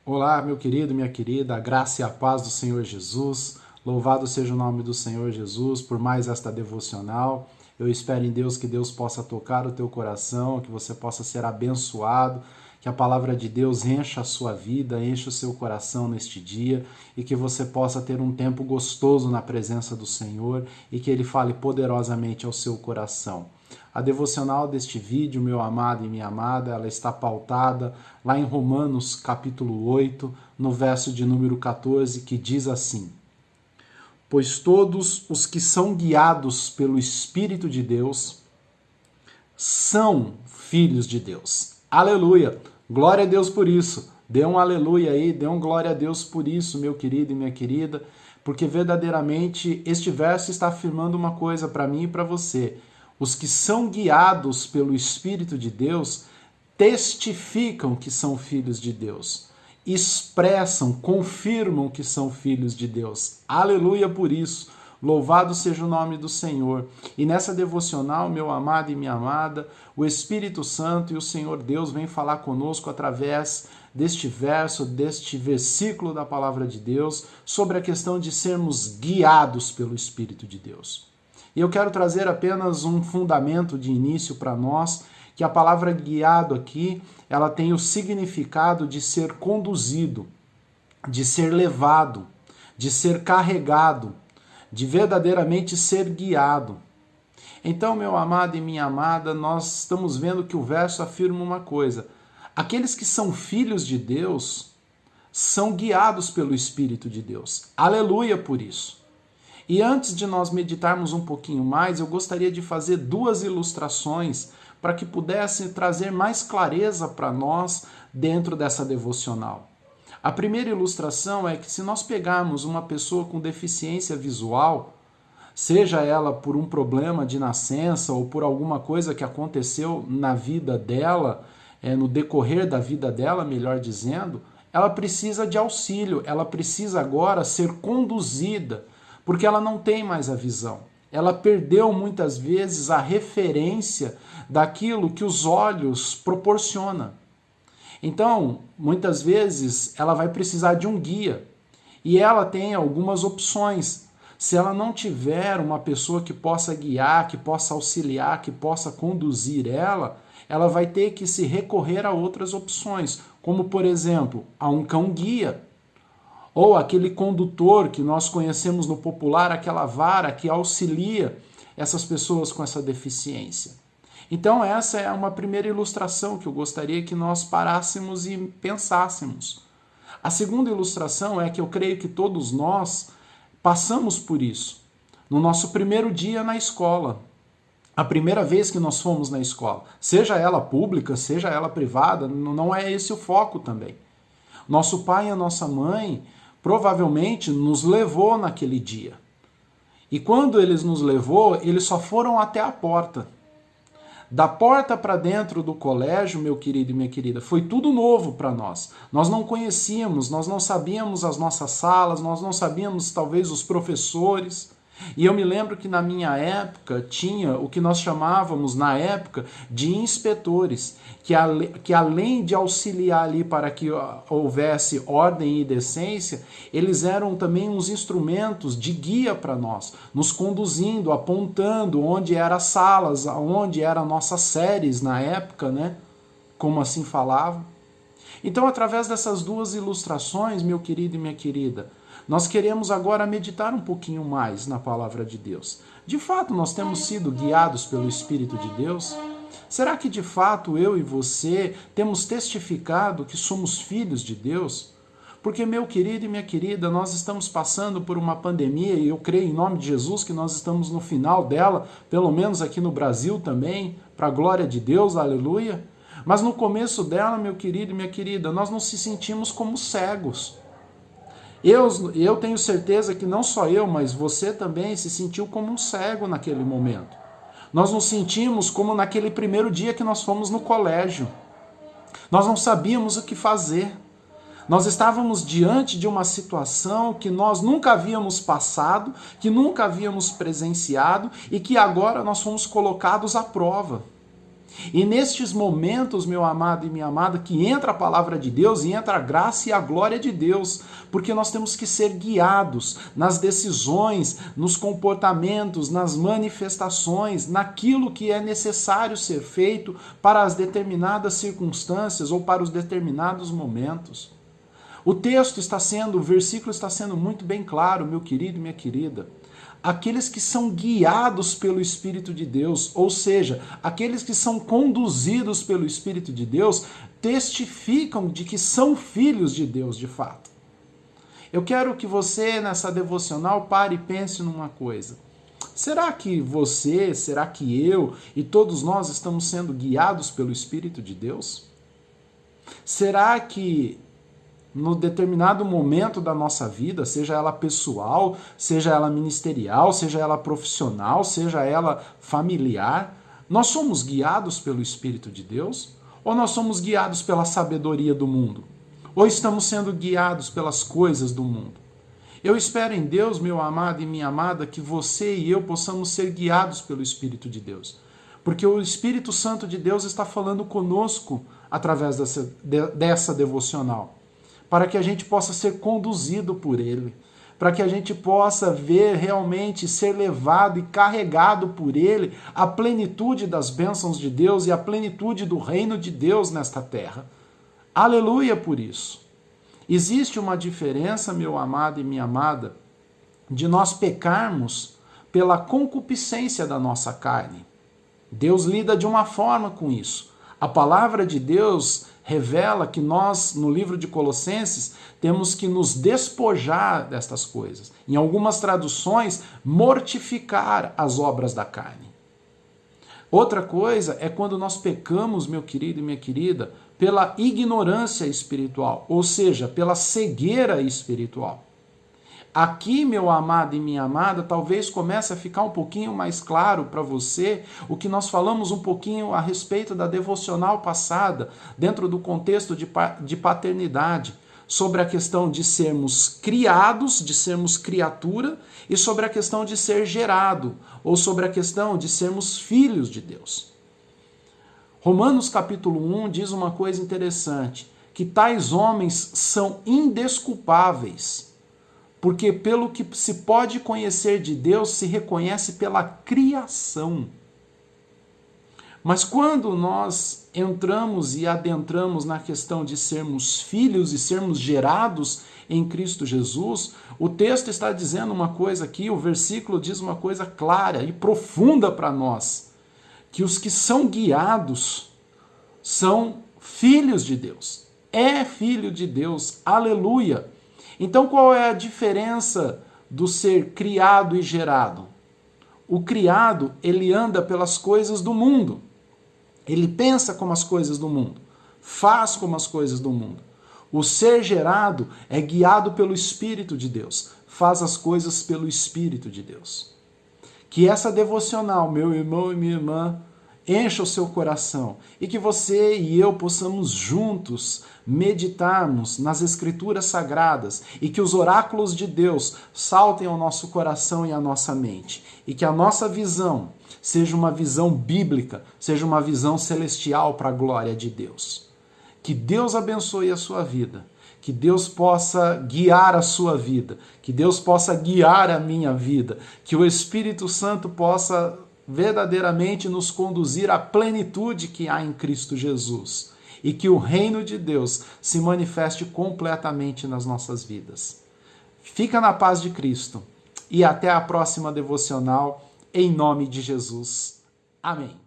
Olá, meu querido, minha querida, a graça e a paz do Senhor Jesus. Louvado seja o nome do Senhor Jesus por mais esta devocional. Eu espero em Deus que Deus possa tocar o teu coração, que você possa ser abençoado, que a palavra de Deus encha a sua vida, encha o seu coração neste dia e que você possa ter um tempo gostoso na presença do Senhor e que Ele fale poderosamente ao seu coração. A devocional deste vídeo, meu amado e minha amada, ela está pautada lá em Romanos capítulo 8, no verso de número 14, que diz assim: Pois todos os que são guiados pelo Espírito de Deus são filhos de Deus. Aleluia! Glória a Deus por isso. Dê um aleluia aí, dê um glória a Deus por isso, meu querido e minha querida, porque verdadeiramente este verso está afirmando uma coisa para mim e para você. Os que são guiados pelo Espírito de Deus testificam que são filhos de Deus, expressam, confirmam que são filhos de Deus. Aleluia por isso. Louvado seja o nome do Senhor. E nessa devocional, meu amado e minha amada, o Espírito Santo e o Senhor Deus vem falar conosco através deste verso, deste versículo da palavra de Deus, sobre a questão de sermos guiados pelo Espírito de Deus. E eu quero trazer apenas um fundamento de início para nós, que a palavra guiado aqui, ela tem o significado de ser conduzido, de ser levado, de ser carregado, de verdadeiramente ser guiado. Então, meu amado e minha amada, nós estamos vendo que o verso afirma uma coisa: aqueles que são filhos de Deus são guiados pelo Espírito de Deus. Aleluia por isso. E antes de nós meditarmos um pouquinho mais, eu gostaria de fazer duas ilustrações para que pudesse trazer mais clareza para nós dentro dessa devocional. A primeira ilustração é que se nós pegarmos uma pessoa com deficiência visual, seja ela por um problema de nascença ou por alguma coisa que aconteceu na vida dela, no decorrer da vida dela, melhor dizendo, ela precisa de auxílio, ela precisa agora ser conduzida, porque ela não tem mais a visão. Ela perdeu muitas vezes a referência daquilo que os olhos proporcionam. Então, muitas vezes, ela vai precisar de um guia. E ela tem algumas opções. Se ela não tiver uma pessoa que possa guiar, que possa auxiliar, que possa conduzir ela, ela vai ter que se recorrer a outras opções, como, por exemplo, a um cão-guia, ou aquele condutor que nós conhecemos no popular, aquela vara que auxilia essas pessoas com essa deficiência. Então essa é uma primeira ilustração que eu gostaria que nós parássemos e pensássemos. A segunda ilustração é que eu creio que todos nós passamos por isso. No nosso primeiro dia na escola, a primeira vez que nós fomos na escola, seja ela pública, seja ela privada, não é esse o foco também. Nosso pai e a nossa mãe provavelmente nos levou naquele dia. E quando eles nos levou, eles só foram até a porta. Da porta para dentro do colégio, meu querido e minha querida, foi tudo novo para nós. Nós não conhecíamos, nós não sabíamos as nossas salas, nós não sabíamos talvez os professores. E eu me lembro que na minha época tinha o que nós chamávamos na época de inspetores, que além de auxiliar ali para que houvesse ordem e decência, eles eram também uns instrumentos de guia para nós, nos conduzindo, apontando onde eram as salas, onde eram nossas séries na época, né? Como assim falavam. Então, através dessas duas ilustrações, meu querido e minha querida, nós queremos agora meditar um pouquinho mais na palavra de Deus. De fato, nós temos sido guiados pelo Espírito de Deus? Será que de fato eu e você temos testificado que somos filhos de Deus? Porque, meu querido e minha querida, nós estamos passando por uma pandemia e eu creio em nome de Jesus que nós estamos no final dela, pelo menos aqui no Brasil também, para a glória de Deus, aleluia. Mas no começo dela, meu querido e minha querida, nós nos sentimos como cegos. Eu tenho certeza que não só eu, mas você também se sentiu como um cego naquele momento. Nós nos sentimos como naquele primeiro dia que nós fomos no colégio. Nós não sabíamos o que fazer. Nós estávamos diante de uma situação que nós nunca havíamos passado, que nunca havíamos presenciado e que agora nós fomos colocados à prova. E nestes momentos, meu amado e minha amada, que entra a palavra de Deus e entra a graça e a glória de Deus, porque nós temos que ser guiados nas decisões, nos comportamentos, nas manifestações, naquilo que é necessário ser feito para as determinadas circunstâncias ou para os determinados momentos. O versículo está sendo muito bem claro, meu querido e minha querida. Aqueles que são guiados pelo Espírito de Deus, ou seja, aqueles que são conduzidos pelo Espírito de Deus, testificam de que são filhos de Deus de fato. Eu quero que você, nessa devocional, pare e pense numa coisa. Será que você, será que eu e todos nós estamos sendo guiados pelo Espírito de Deus? Será que no determinado momento da nossa vida, seja ela pessoal, seja ela ministerial, seja ela profissional, seja ela familiar, nós somos guiados pelo Espírito de Deus? Ou nós somos guiados pela sabedoria do mundo? Ou estamos sendo guiados pelas coisas do mundo? Eu espero em Deus, meu amado e minha amada, que você e eu possamos ser guiados pelo Espírito de Deus. Porque o Espírito Santo de Deus está falando conosco através dessa devocional, para que a gente possa ser conduzido por Ele, para que a gente possa ver realmente ser levado e carregado por Ele a plenitude das bênçãos de Deus e a plenitude do reino de Deus nesta terra. Aleluia por isso. Existe uma diferença, meu amado e minha amada, de nós pecarmos pela concupiscência da nossa carne. Deus lida de uma forma com isso. A palavra de Deus revela que nós, no livro de Colossenses, temos que nos despojar destas coisas. Em algumas traduções, mortificar as obras da carne. Outra coisa é quando nós pecamos, meu querido e minha querida, pela ignorância espiritual, ou seja, pela cegueira espiritual. Aqui, meu amado e minha amada, talvez comece a ficar um pouquinho mais claro para você o que nós falamos um pouquinho a respeito da devocional passada, dentro do contexto de paternidade, sobre a questão de sermos criados, de sermos criatura, e sobre a questão de ser gerado, ou sobre a questão de sermos filhos de Deus. Romanos capítulo 1 diz uma coisa interessante, que tais homens são indesculpáveis, porque pelo que se pode conhecer de Deus, se reconhece pela criação. Mas quando nós entramos e adentramos na questão de sermos filhos e sermos gerados em Cristo Jesus, o texto está dizendo uma coisa aqui, o versículo diz uma coisa clara e profunda para nós, que os que são guiados são filhos de Deus. É filho de Deus, aleluia! Então qual é a diferença do ser criado e gerado? O criado, ele anda pelas coisas do mundo. Ele pensa como as coisas do mundo, faz como as coisas do mundo. O ser gerado é guiado pelo Espírito de Deus, faz as coisas pelo Espírito de Deus. Que essa devocional, meu irmão e minha irmã, encha o seu coração e que você e eu possamos juntos meditarmos nas Escrituras Sagradas e que os oráculos de Deus saltem ao nosso coração e à nossa mente e que a nossa visão seja uma visão bíblica, seja uma visão celestial para a glória de Deus. Que Deus abençoe a sua vida, que Deus possa guiar a sua vida, que Deus possa guiar a minha vida, que o Espírito Santo possa verdadeiramente nos conduzir à plenitude que há em Cristo Jesus e que o reino de Deus se manifeste completamente nas nossas vidas. Fica na paz de Cristo e até a próxima devocional, em nome de Jesus. Amém.